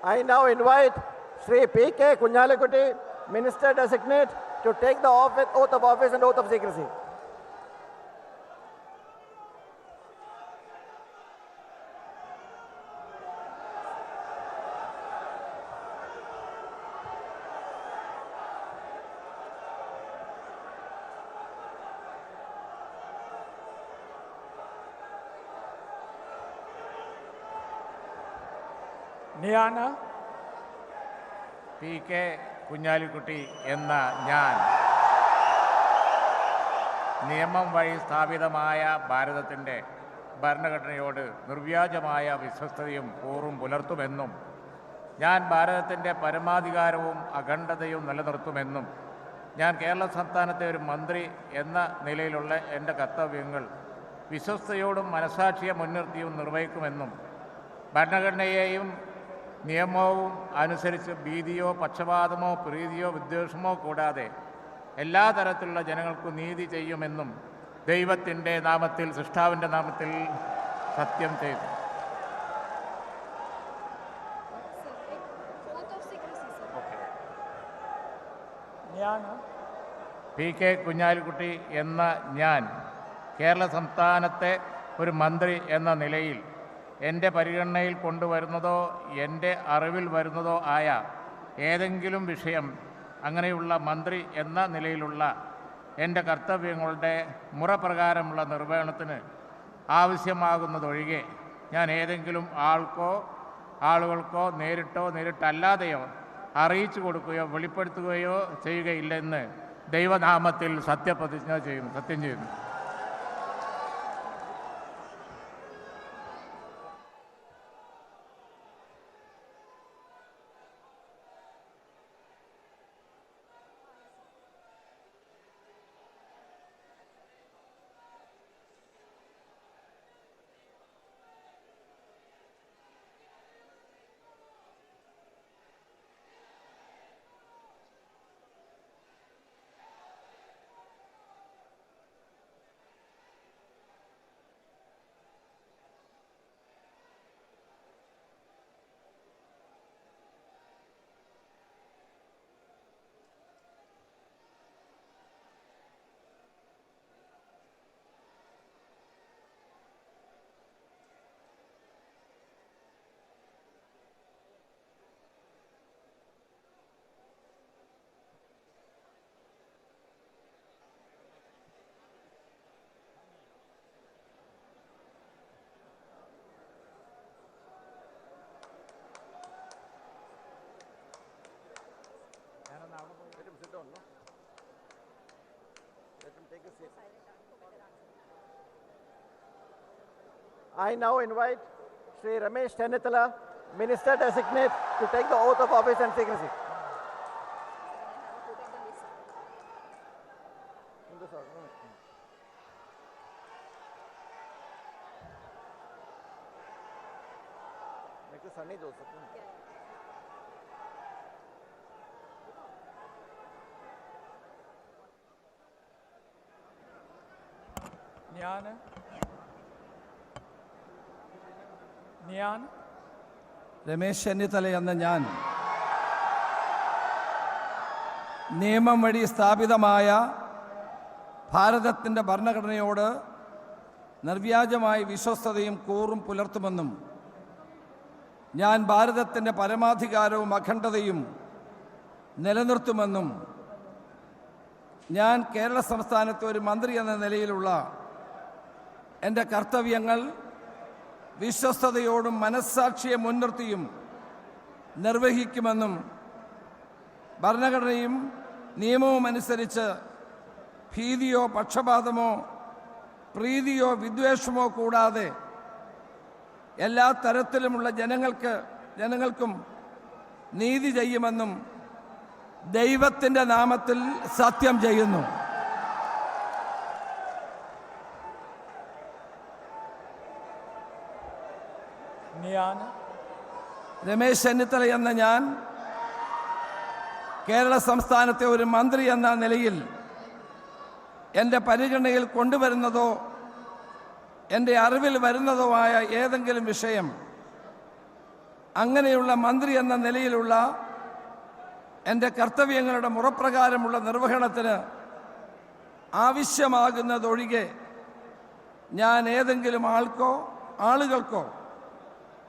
I now invite Sri P.K. Kunjalikutti, Minister Designate, to take the oath of office and oath of secrecy. ഞാൻ P.K. Kunhalikutty എന്ന ഞാൻ നിയമം വഴി സ്ഥാപിതമായ ഭാരതത്തിൻ്റെ ഭരണഘടനയോട് നിർവ്യാജമായ വിശ്വസ്തതയും കൂറും പുലർത്തുമെന്നും ഞാൻ ഭാരതത്തിൻ്റെ പരമാധികാരവും അഖണ്ഡതയും നിലനിർത്തുമെന്നും ഞാൻ കേരള സംസ്ഥാനത്തെ ഒരു മന്ത്രി എന്ന നിലയിലുള്ള എൻ്റെ കർത്തവ്യങ്ങൾ വിശ്വസ്തയോടും മനസാക്ഷിയെ മുൻനിർത്തിയും നിർവഹിക്കുമെന്നും ഭരണഘടനയെയും നിയമവും അനുസരിച്ച് ഭീതിയോ പക്ഷപാതമോ പ്രീതിയോ വിദ്വേഷമോ കൂടാതെ എല്ലാ തരത്തിലുള്ള ജനങ്ങൾക്കും നീതി ചെയ്യുമെന്നും ദൈവത്തിൻ്റെ നാമത്തിൽ സൃഷ്ടാവിൻ്റെ നാമത്തിൽ സത്യം ചെയ്തു. ഞാൻ P.K. കുഞ്ഞാലിക്കുട്ടി എന്ന ഞാൻ കേരള സംസ്ഥാനത്തെ ഒരു മന്ത്രി എന്ന നിലയിൽ എൻ്റെ പരിഗണനയിൽ കൊണ്ടുവരുന്നതോ എൻ്റെ അറിവിൽ വരുന്നതോ ആയ ഏതെങ്കിലും വിഷയം അങ്ങനെയുള്ള മന്ത്രി എന്ന നിലയിലുള്ള എൻ്റെ കർത്തവ്യങ്ങളുടെ മുറപ്രകാരമുള്ള നിർവഹണത്തിന് ആവശ്യമാകുന്നതൊഴികെ ഞാൻ ഏതെങ്കിലും ആളുകൾക്കോ നേരിട്ടോ നേരിട്ടല്ലാതെയോ അറിയിച്ചു കൊടുക്കുകയോ വെളിപ്പെടുത്തുകയോ ചെയ്യുകയില്ലെന്ന് ദൈവനാമത്തിൽ സത്യം ചെയ്യുന്നു. I now invite Sri Ramesh Chennithala, Minister Designate, to take the oath of office and secrecy. ഞാൻ രമേശ് ചെന്നിത്തല എന്ന ഞാൻ നിയമം വഴി സ്ഥാപിതമായ ഭാരതത്തിൻ്റെ ഭരണഘടനയോട് നിർവ്യാജമായ വിശ്വസ്തതയും കൂറും പുലർത്തുമെന്നും ഞാൻ ഭാരതത്തിൻ്റെ പരമാധികാരവും അഖണ്ഡതയും നിലനിർത്തുമെന്നും ഞാൻ കേരള സംസ്ഥാനത്തെ ഒരു മന്ത്രി എന്ന നിലയിലുള്ള എൻ്റെ കർത്തവ്യങ്ങൾ വിശ്വസ്തയോടും മനസ്സാക്ഷിയെ മുൻനിർത്തിയും നിർവഹിക്കുമെന്നും ഭരണഘടനയും നിയമവും അനുസരിച്ച് ഭീതിയോ പക്ഷപാതമോ പ്രീതിയോ വിദ്വേഷമോ കൂടാതെ എല്ലാ തരത്തിലുമുള്ള ജനങ്ങൾക്കും നീതി ചെയ്യുമെന്നും ദൈവത്തിൻ്റെ നാമത്തിൽ സത്യം ചെയ്യുന്നു. ഞാൻ രമേശ് ചെന്നിത്തല എന്ന ഞാൻ കേരള സംസ്ഥാനത്തെ ഒരു മന്ത്രി എന്ന നിലയിൽ എൻ്റെ പരിഗണനയിൽ കൊണ്ടുവരുന്നതോ എൻ്റെ അറിവിൽ വരുന്നതോ ആയ ഏതെങ്കിലും വിഷയം അങ്ങനെയുള്ള മന്ത്രി എന്ന നിലയിലുള്ള എൻ്റെ കർത്തവ്യങ്ങളുടെ മുറപ്രകാരമുള്ള നിർവഹണത്തിന് ആവശ്യമാകുന്നതൊഴികെ ഞാൻ ഏതെങ്കിലും ആളുകൾക്കോ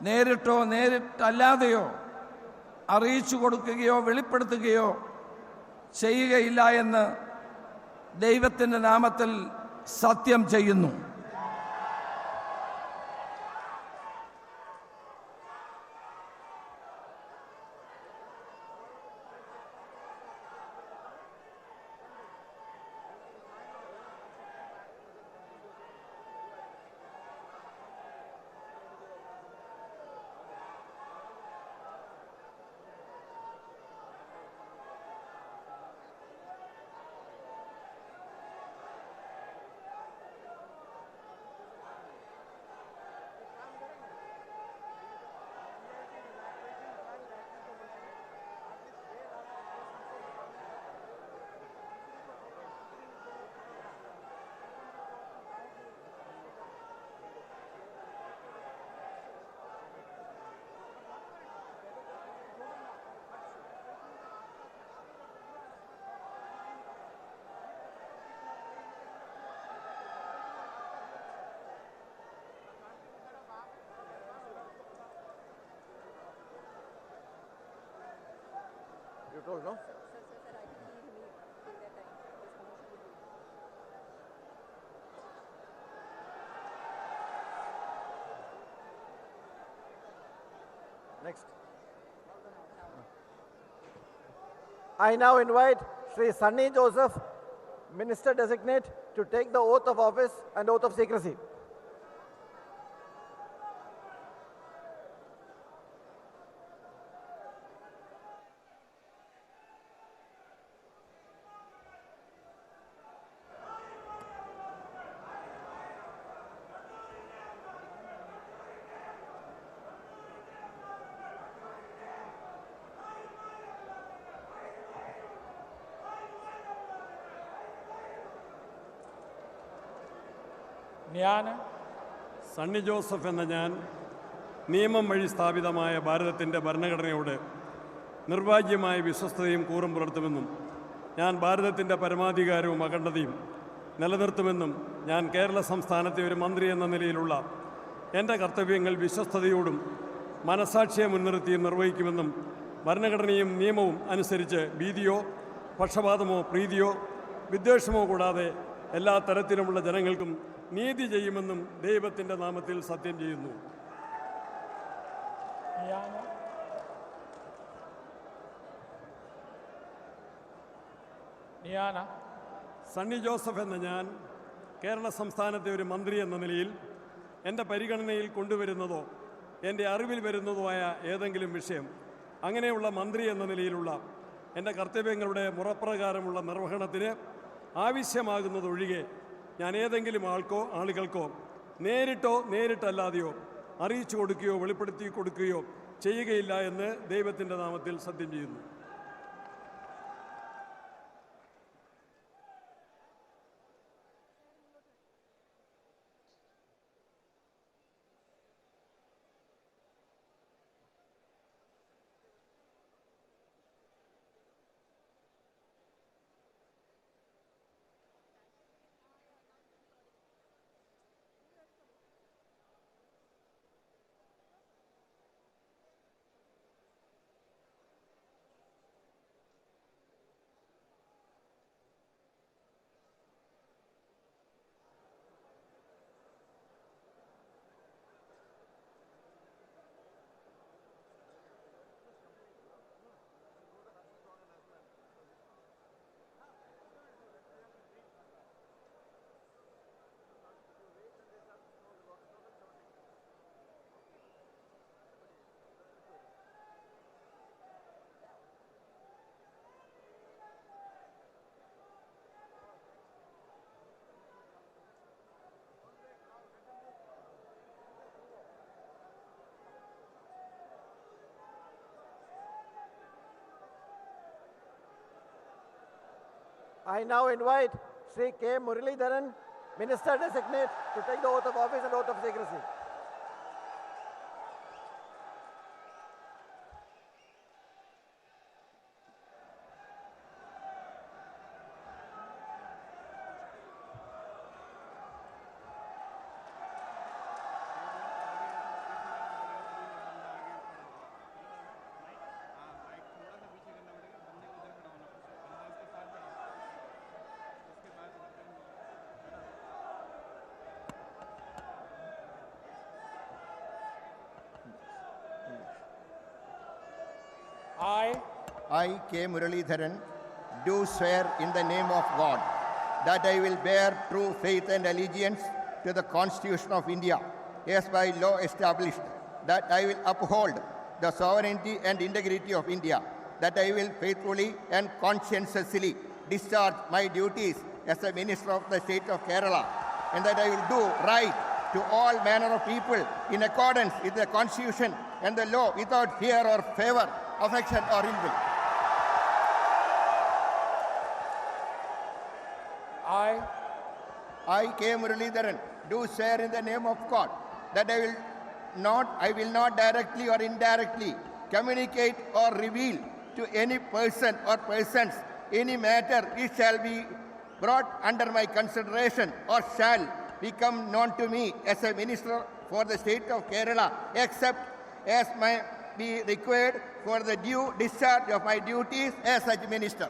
നേരിട്ടോ നേരിട്ടല്ലാതെയോ അറിയിച്ചു കൊടുക്കുകയോ വെളിപ്പെടുത്തുകയോ ചെയ്യുകയില്ല എന്ന് ദൈവത്തിൻ്റെ നാമത്തിൽ സത്യം ചെയ്യുന്നു. You told, no? Next. I now invite Sri Sunny Joseph, Minister Designate, to take the oath of office and oath of secrecy. ഞാൻ സണ്ണി ജോസഫ് എന്ന ഞാൻ നിയമം വഴി സ്ഥാപിതമായ ഭാരതത്തിൻ്റെ ഭരണഘടനയോട് നിർവാജ്യമായ വിശ്വസ്തതയും കൂറും പുലർത്തുമെന്നും ഞാൻ ഭാരതത്തിൻ്റെ പരമാധികാരവും അഖണ്ഡതയും നിലനിർത്തുമെന്നും ഞാൻ കേരള സംസ്ഥാനത്തെ ഒരു മന്ത്രി എന്ന നിലയിലുള്ള എൻ്റെ കർത്തവ്യങ്ങൾ വിശ്വസ്തയോടും മനസാക്ഷിയെ മുൻനിർത്തിയും നിർവഹിക്കുമെന്നും ഭരണഘടനയും നിയമവും അനുസരിച്ച് ഭീതിയോ പക്ഷപാതമോ പ്രീതിയോ വിദ്വേഷമോ കൂടാതെ എല്ലാ തരത്തിലുമുള്ള ജനങ്ങൾക്കും നീതി ചെയ്യുമെന്നും ദൈവത്തിൻ്റെ നാമത്തിൽ സത്യം ചെയ്യുന്നു. സണ്ണി ജോസഫ് എന്ന ഞാൻ കേരള സംസ്ഥാനത്തെ ഒരു മന്ത്രി എന്ന നിലയിൽ എൻ്റെ പരിഗണനയിൽ കൊണ്ടുവരുന്നതോ എൻ്റെ അറിവിൽ വരുന്നതോ ആയ ഏതെങ്കിലും വിഷയം അങ്ങനെയുള്ള മന്ത്രി എന്ന നിലയിലുള്ള എൻ്റെ കർത്തവ്യങ്ങളുടെ മുറപ്രകാരമുള്ള നിർവഹണത്തിന് ആവശ്യമാകുന്നതൊഴികെ ഞാൻ ഏതെങ്കിലും ആളുകൾക്കോ നേരിട്ടോ നേരിട്ടല്ലാതെയോ അറിയിച്ചു കൊടുക്കുകയോ വെളിപ്പെടുത്തി കൊടുക്കുകയോ ചെയ്യുകയില്ല എന്ന് ദൈവത്തിൻ്റെ നാമത്തിൽ സത്യം ചെയ്യുന്നു. I now invite Sri K. Muralidharan, Minister Designate, to take the oath of office and oath of secrecy. I, K. Muralidharan, do swear in the name of God that I will bear true faith and allegiance to the Constitution of India, as by law established, that I will uphold the sovereignty and integrity of India, that I will faithfully and conscientiously discharge my duties as a Minister of the State of Kerala, and that I will do right to all manner of people in accordance with the Constitution and the law without fear or favor, affection or ill will. I, K. Muralidharan, do swear in the name of God that I will not directly or indirectly communicate or reveal to any person or persons any matter which shall be brought under my consideration or shall become known to me as a Minister for the State of Kerala, except as may be required for the due discharge of my duties as such Minister.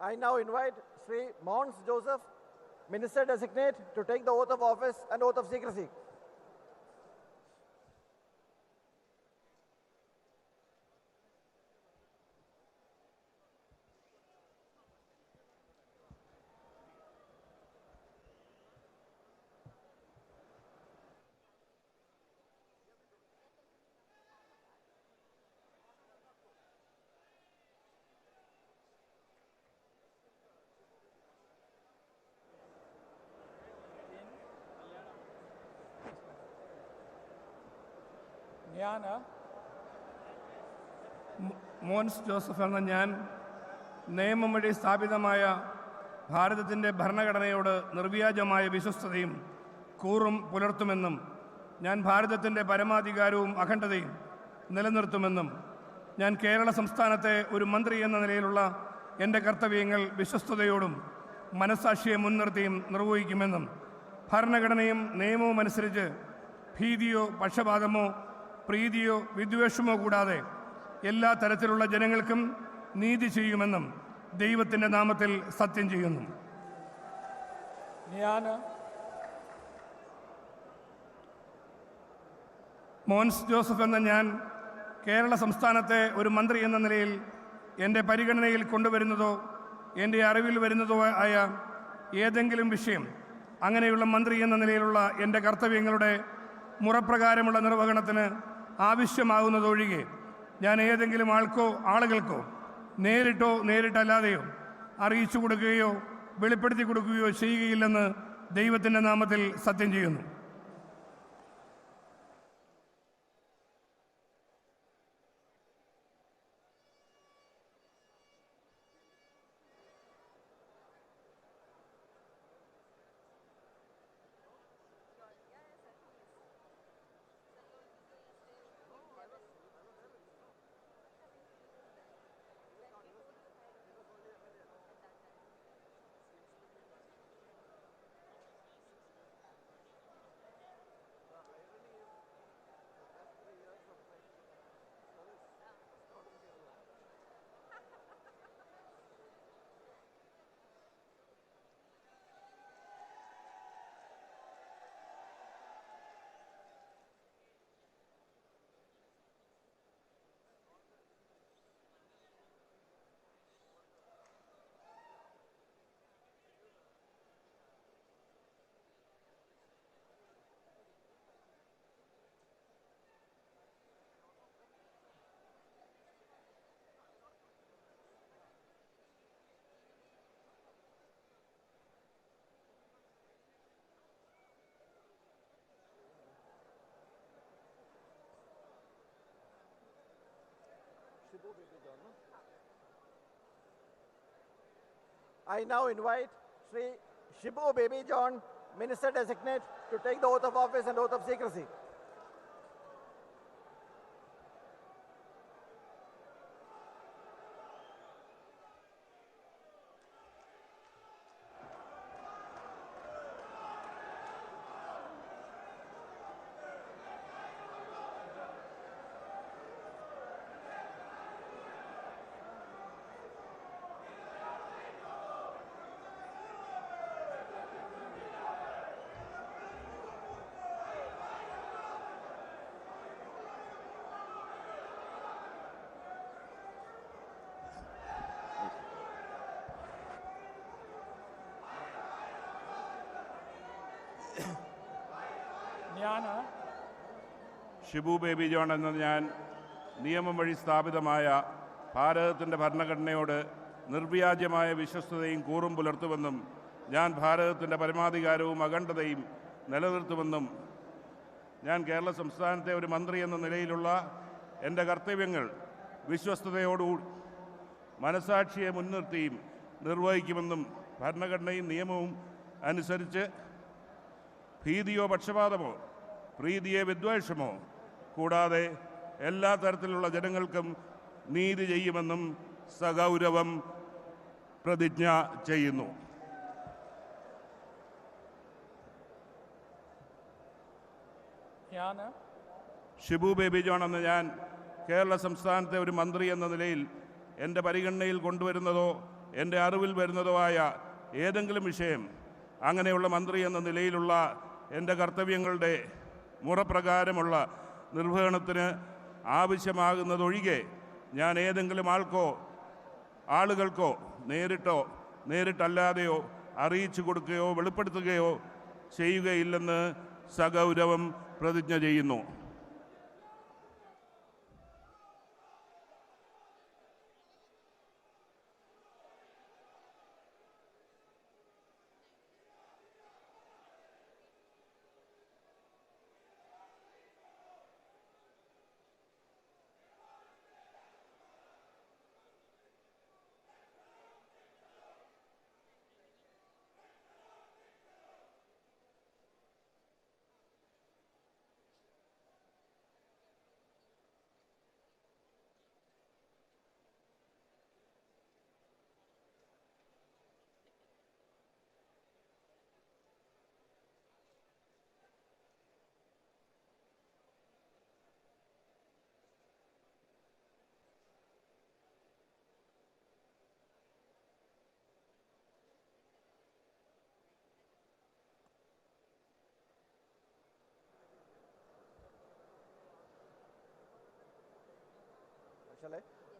I now invite Sri Mons Joseph, Minister Designate, to take the oath of office and oath of secrecy. ഞാൻ Mons Joseph എന്ന ഞാൻ നിയമം വഴി സ്ഥാപിതമായ ഭാരതത്തിൻ്റെ ഭരണഘടനയോട് നിർവ്യാജമായ വിശ്വസ്തതയും കൂറും പുലർത്തുമെന്നും ഞാൻ ഭാരതത്തിൻ്റെ പരമാധികാരവും അഖണ്ഡതയും നിലനിർത്തുമെന്നും ഞാൻ കേരള സംസ്ഥാനത്തെ ഒരു മന്ത്രി എന്ന നിലയിലുള്ള എൻ്റെ കർത്തവ്യങ്ങൾ വിശ്വസ്തയോടും മനസ്സാക്ഷിയെ മുൻനിർത്തിയും നിർവഹിക്കുമെന്നും ഭരണഘടനയും നിയമവും അനുസരിച്ച് ഭീതിയോ പക്ഷപാതമോ പ്രീതിയോ വിദ്വേഷമോ കൂടാതെ എല്ലാ തരത്തിലുള്ള ജനങ്ങൾക്കും നീതി ചെയ്യുമെന്നും ദൈവത്തിൻ്റെ നാമത്തിൽ സത്യം ചെയ്യുന്നു. ഞാൻ മോൻസ് ജോസഫ് എന്ന ഞാൻ കേരള സംസ്ഥാനത്തെ ഒരു മന്ത്രി എന്ന നിലയിൽ എൻ്റെ പരിഗണനയിൽ കൊണ്ടുവരുന്നതോ എൻ്റെ അറിവിൽ വരുന്നതോ ആയ ഏതെങ്കിലും വിഷയം അങ്ങനെയുള്ള മന്ത്രി എന്ന നിലയിലുള്ള എൻ്റെ കർത്തവ്യങ്ങളുടെ മുറപ്രകാരമുള്ള നിർവഹണത്തിന് ആവശ്യമാകുന്നതൊഴികെ ഞാൻ ഏതെങ്കിലും ആളുകൾക്കോ നേരിട്ടോ നേരിട്ടല്ലാതെയോ അറിയിച്ചു കൊടുക്കുകയോ വെളിപ്പെടുത്തി കൊടുക്കുകയോ ചെയ്യുകയില്ലെന്ന് ദൈവത്തിൻ്റെ നാമത്തിൽ സത്യം ചെയ്യുന്നു. I now invite Sri Shibu Baby John, Minister Designate, to take the oath of office and oath of secrecy. ഞാൻ ഷിബു ബേബി ജോൺ എന്ന ഞാൻ നിയമം വഴി സ്ഥാപിതമായ ഭാരതത്തിൻ്റെ ഭരണഘടനയോട് നിർവ്യാജമായ വിശ്വസ്തതയും കൂറും പുലർത്തുമെന്നും ഞാൻ ഭാരതത്തിൻ്റെ പരമാധികാരവും അഖണ്ഡതയും നിലനിർത്തുമെന്നും ഞാൻ കേരള സംസ്ഥാനത്തെ ഒരു മന്ത്രി എന്ന നിലയിലുള്ള എൻ്റെ കർത്തവ്യങ്ങൾ വിശ്വസ്തയോടുകൂടി മനസാക്ഷിയെ മുൻനിർത്തിയും നിർവഹിക്കുമെന്നും ഭരണഘടനയും നിയമവും അനുസരിച്ച് ഭീതിയോ പക്ഷപാതമോ പ്രീതിയെ വിദ്വേഷമോ കൂടാതെ എല്ലാ തരത്തിലുള്ള ജനങ്ങൾക്കും നീതി ചെയ്യുമെന്നും സഗൗരവം പ്രതിജ്ഞ ചെയ്യുന്നു. ഞാൻ ഷിബു ബേബി ജോൺ എന്ന ഞാൻ കേരള സംസ്ഥാനത്തെ ഒരു മന്ത്രി എന്ന നിലയിൽ എൻ്റെ പരിഗണനയിൽ കൊണ്ടുവരുന്നതോ എൻ്റെ അറിവിൽ വരുന്നതോ ആയ ഏതെങ്കിലും വിഷയം അങ്ങനെയുള്ള മന്ത്രി എന്ന നിലയിലുള്ള എൻ്റെ കർത്തവ്യങ്ങളുടെ മുറപ്രകാരമുള്ള നിർവഹണത്തിന് ആവശ്യമാകുന്നതൊഴികെ ഞാൻ ഏതെങ്കിലും ആളുകൾക്കോ നേരിട്ടല്ലാതെയോ അറിയിച്ചു കൊടുക്കുകയോ വെളിപ്പെടുത്തുകയോ ചെയ്യുകയില്ലെന്ന് സഗൗരവം പ്രതിജ്ഞ ചെയ്യുന്നു.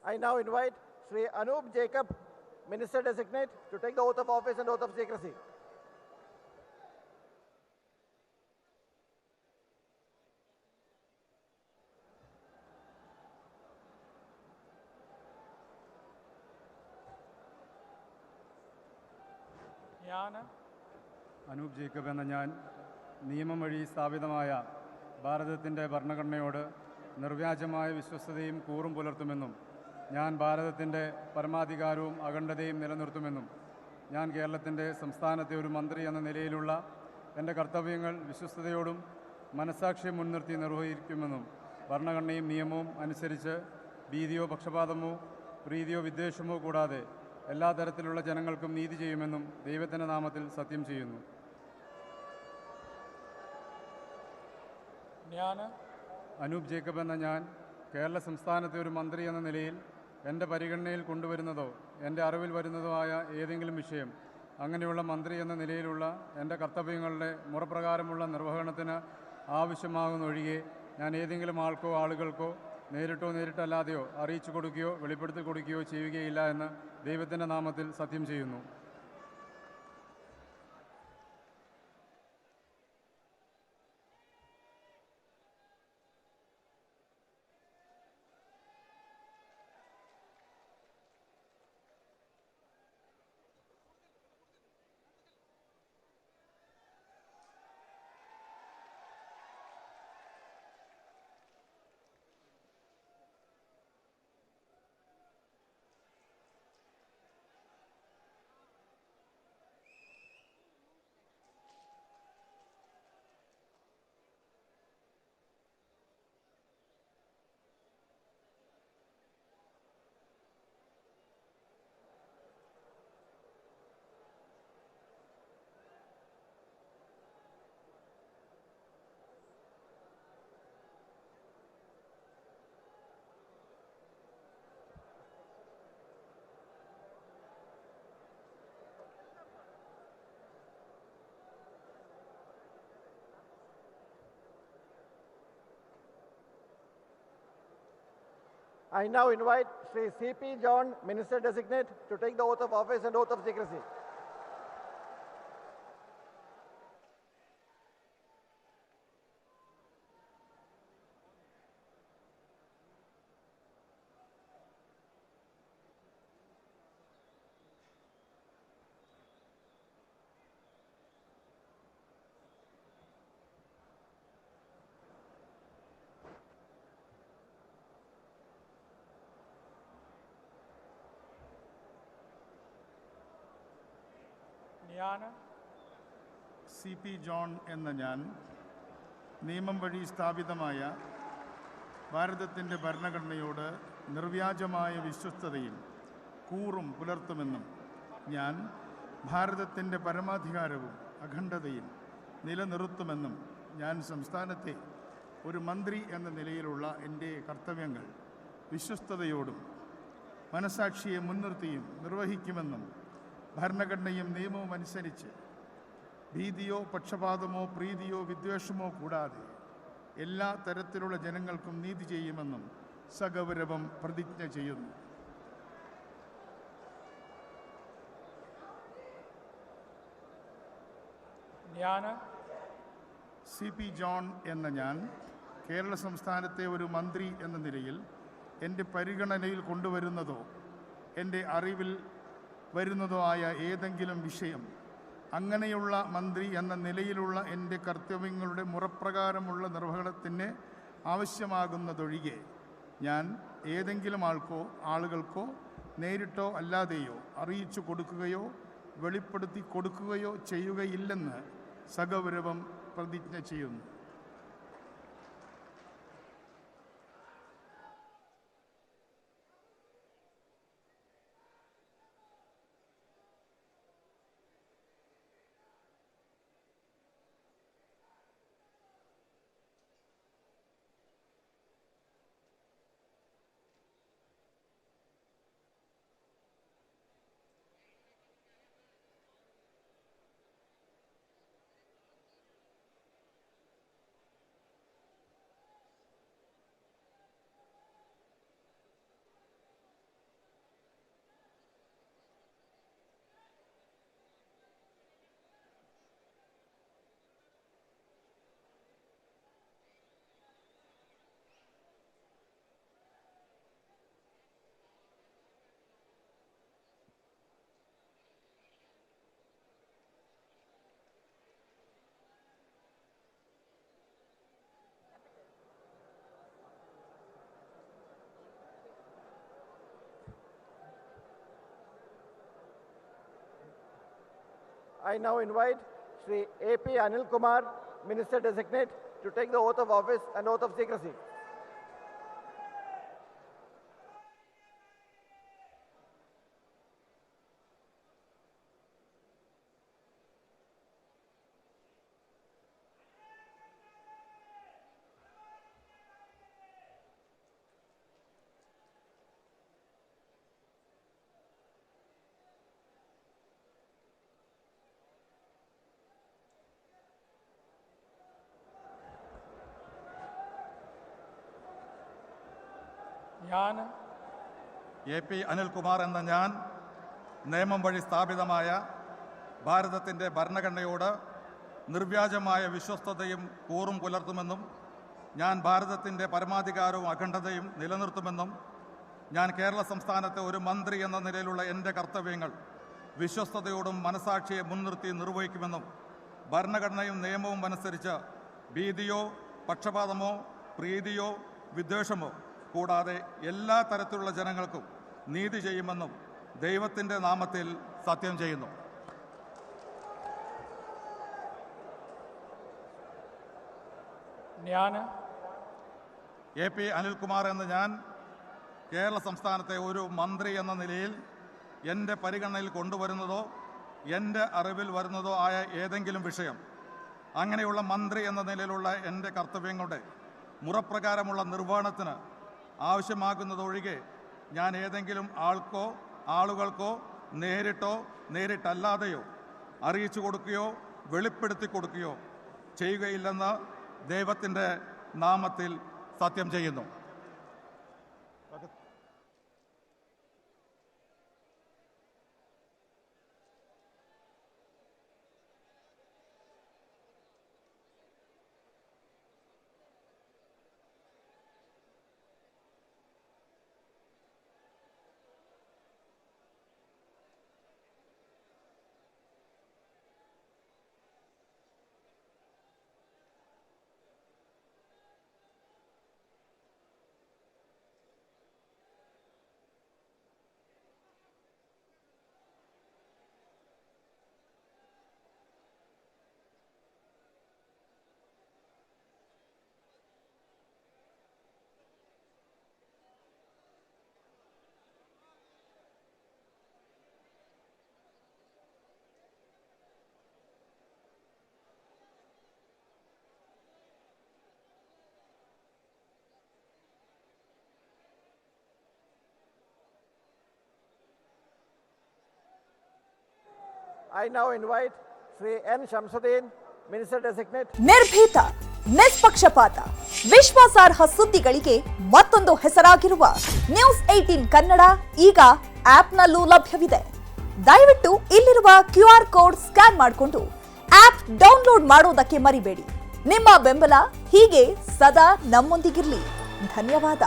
I now invite Sri Anup Jacob, Minister Designate, to take the oath of office and oath of secrecy. ഞാൻ അനൂപ് ജേക്കബ് എന്ന ഞാൻ നിയമം വഴി സ്ഥാപിതമായ ഭാരതത്തിൻ്റെ ഭരണഘടനയോട് നിർവ്യാജമായ വിശ്വസ്തതയും കൂറും പുലർത്തുമെന്നും ഞാൻ ഭാരതത്തിൻ്റെ പരമാധികാരവും അഖണ്ഡതയും നിലനിർത്തുമെന്നും ഞാൻ കേരളത്തിൻ്റെ സംസ്ഥാനത്തെ ഒരു മന്ത്രി എന്ന നിലയിലുള്ള എൻ്റെ കർത്തവ്യങ്ങൾ വിശ്വസ്തയോടും മനസാക്ഷിയെ മുൻനിർത്തി നിർവഹിക്കുമെന്നും ഭരണഘടനയും നിയമവും അനുസരിച്ച് ഭീതിയോ പക്ഷപാതമോ പ്രീതിയോ വിദ്വേഷമോ കൂടാതെ എല്ലാ തരത്തിലുള്ള ജനങ്ങൾക്കും നീതി ചെയ്യുമെന്നും ദൈവത്തിൻ്റെ നാമത്തിൽ സത്യം ചെയ്യുന്നു. ഞാൻ അനൂപ് ജേക്കബ് എന്ന ഞാൻ കേരള സംസ്ഥാനത്തെ ഒരു മന്ത്രി എന്ന നിലയിൽ എൻ്റെ പരിഗണനയിൽ കൊണ്ടുവരുന്നതോ എൻ്റെ അറിവിൽ വരുന്നതോ ആയ ഏതെങ്കിലും വിഷയം അങ്ങനെയുള്ള മന്ത്രി എന്ന നിലയിലുള്ള എൻ്റെ കർത്തവ്യങ്ങളുടെ മുറപ്രകാരമുള്ള നിർവഹണത്തിന് ആവശ്യമാകുന്നൊഴികെ ഞാൻ ഏതെങ്കിലും ആളുകൾക്കോ നേരിട്ടല്ലാതെയോ അറിയിച്ചു കൊടുക്കുകയോ വെളിപ്പെടുത്തി കൊടുക്കുകയോ ചെയ്യുകയില്ല എന്ന് ദൈവത്തിൻ്റെ നാമത്തിൽ സത്യം ചെയ്യുന്നു. I now invite Sri C.P. John, Minister Designate, to take the oath of office and oath of secrecy. ഞാൻ സി പി ജോൺ എന്ന ഞാൻ നിയമം വഴി സ്ഥാപിതമായ ഭാരതത്തിൻ്റെ ഭരണഘടനയോട് നിർവ്യാജമായ വിശ്വസ്തതയും കൂറും പുലർത്തുമെന്നും ഞാൻ ഭാരതത്തിൻ്റെ പരമാധികാരവും അഖണ്ഡതയും നിലനിർത്തുമെന്നും ഞാൻ സംസ്ഥാനത്തെ ഒരു മന്ത്രി എന്ന നിലയിലുള്ള എൻ്റെ കർത്തവ്യങ്ങൾ വിശ്വസ്തയോടും മനസാക്ഷിയെ മുൻനിർത്തിയും നിർവഹിക്കുമെന്നും ഭരണഘടനയും നിയമവും അനുസരിച്ച് ഭീതിയോ പക്ഷപാതമോ പ്രീതിയോ വിദ്വേഷമോ കൂടാതെ എല്ലാ തരത്തിലുള്ള ജനങ്ങൾക്കും നീതി ചെയ്യുമെന്നും സഗൗരവം പ്രതിജ്ഞ ചെയ്യുന്നു. ഞാൻ സി പി ജോൺ എന്ന ഞാൻ കേരള സംസ്ഥാനത്തെ ഒരു മന്ത്രി എന്ന നിലയിൽ എൻ്റെ പരിഗണനയിൽ കൊണ്ടുവരുന്നതോ എൻ്റെ അറിവിൽ വരുന്നതോ ആയ ഏതെങ്കിലും വിഷയം അങ്ങനെയുള്ള മന്ത്രി എന്ന നിലയിലുള്ള എൻ്റെ കർത്തവ്യങ്ങളുടെ മുറപ്രകാരമുള്ള നിർവഹണത്തിന് ആവശ്യമാകുന്നതൊഴികെ ഞാൻ ഏതെങ്കിലും ആളുകൾക്കോ നേരിട്ടോ അല്ലാതെയോ അറിയിച്ചു കൊടുക്കുകയോ വെളിപ്പെടുത്തി കൊടുക്കുകയോ ചെയ്യുകയില്ലെന്ന് സഗൗരവം പ്രതിജ്ഞ ചെയ്യുന്നു. I now invite Sri A.P. Anil Kumar, Minister Designate, to take the oath of office and oath of secrecy. ഞാൻ എ പി അനിൽകുമാർ എന്ന ഞാൻ നിയമം വഴി സ്ഥാപിതമായ ഭാരതത്തിൻ്റെ ഭരണഘടനയോട് നിർവ്യാജമായ വിശ്വസ്തതയും കൂറും പുലർത്തുമെന്നും ഞാൻ ഭാരതത്തിൻ്റെ പരമാധികാരവും അഖണ്ഡതയും നിലനിർത്തുമെന്നും ഞാൻ കേരള സംസ്ഥാനത്തെ ഒരു മന്ത്രി എന്ന നിലയിലുള്ള എൻ്റെ കർത്തവ്യങ്ങൾ വിശ്വസ്തയോടും മനസാക്ഷിയെ മുൻനിർത്തി നിർവഹിക്കുമെന്നും ഭരണഘടനയും നിയമവും അനുസരിച്ച് ഭീതിയോ പക്ഷപാതമോ പ്രീതിയോ വിദ്വേഷമോ കൂടാതെ എല്ലാ തരത്തിലുള്ള ജനങ്ങൾക്കും നീതി ചെയ്യുമെന്നും ദൈവത്തിൻ്റെ നാമത്തിൽ സത്യം ചെയ്യുന്നു. ഞാൻ എ പി അനിൽകുമാർ എന്ന ഞാൻ കേരള സംസ്ഥാനത്തെ ഒരു മന്ത്രി എന്ന നിലയിൽ എൻ്റെ പരിഗണനയിൽ കൊണ്ടുവരുന്നതോ എൻ്റെ അറിവിൽ വരുന്നതോ ആയ ഏതെങ്കിലും വിഷയം അങ്ങനെയുള്ള മന്ത്രി എന്ന നിലയിലുള്ള എൻ്റെ കർത്തവ്യങ്ങളുടെ മുറപ്രകാരമുള്ള നിർവഹണത്തിന് ആവശ്യമാകുന്നതൊഴികെ ഞാൻ ഏതെങ്കിലും ആളുകൾക്കോ നേരിട്ടോ നേരിട്ടല്ലാതെയോ അറിയിച്ചു കൊടുക്കുകയോ വെളിപ്പെടുത്തി കൊടുക്കുകയോ ചെയ്യുകയില്ലെന്ന് ദൈവത്തിൻ്റെ നാമത്തിൽ സത്യം ചെയ്യുന്നു. I now invite Sri N. Shamsuddin, Minister Designate. ನಿರ್ಭೀತ, ನಿಷ್ಪಕ್ಷಪಾತ, ವಿಶ್ವಾಸಾರ್ಹ ಸುದ್ದಿಗಳಿಗೆ ಮತ್ತೊಂದು ಹೆಸರಾಗಿರುವ ನ್ಯೂಸ್ 18 ಕನ್ನಡ ಈಗ ಆಪ್ನಲ್ಲೂ ಲಭ್ಯವಿದೆ. ದಯವಿಟ್ಟು ಇಲ್ಲಿರುವ QR ಕೋಡ್ ಸ್ಕ್ಯಾನ್ ಮಾಡಿಕೊಂಡು ಆಪ್ ಡೌನ್ಲೋಡ್ ಮಾಡೋದಕ್ಕೆ ಮರಿಬೇಡಿ. ನಿಮ್ಮ ಬೆಂಬಲ ಹೀಗೆ ಸದಾ ನಮ್ಮೊಂದಿಗಿರಲಿ. ಧನ್ಯವಾದ.